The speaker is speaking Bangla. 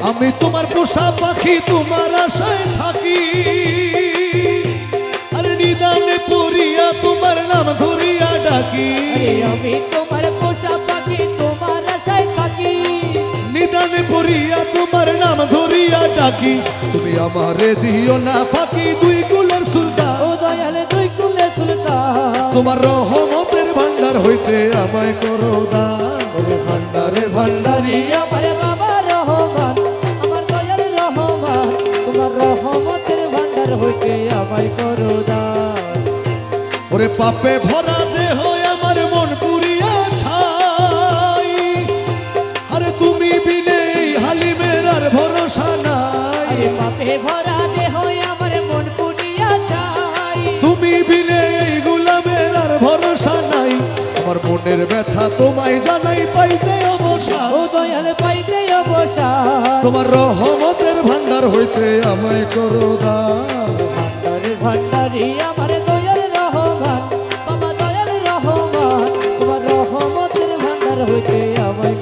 আমি তোমার পোষা পাখি তোমার আশায় থাকি আর নিদানে পড়িয়া তোমার নাম ধরিয়া ডাকি আমি তোমার পোষা পাখি তোমার আশায় থাকি নিদানে পড়িয়া তোমার নাম ধরিয়া ডাকি তুমি আমারে দিও না ফাঁকি দুই কুলের সুলতান ও দয়াল দুই কুলের সুলতান তোমার রহমতের ভান্ডার হইতে আমায় করো দান ভান্ডারে ভান্ডারি আমার বাবা রহমান আমার দয়াল রহমান তোমার রহমতের ভান্ডার হইতে আমায় করো দান ওরে পাপে ভরা দেহ আমার মন পুরিয়া ছাই আরে তুমি বিনে হালিমের আর ভরসা নাই আরে পাপে ভরা দেহ আমার মন পুরিয়া ছাই তুমি বিনে গোলামের আর ভরসা নাই আমার মনের ব্যথা তোমায় জানাই পাইতে অবসা ও দয়াল পাইতে অবসান তোমার রহমতের ভান্ডার হইতে আমায় করো দান ভান্ডারে ভান্ডারি আমার দয়াল রহমান বাবা দয়াল রহমান তোমার রহমতের ভান্ডার হইতে আমায়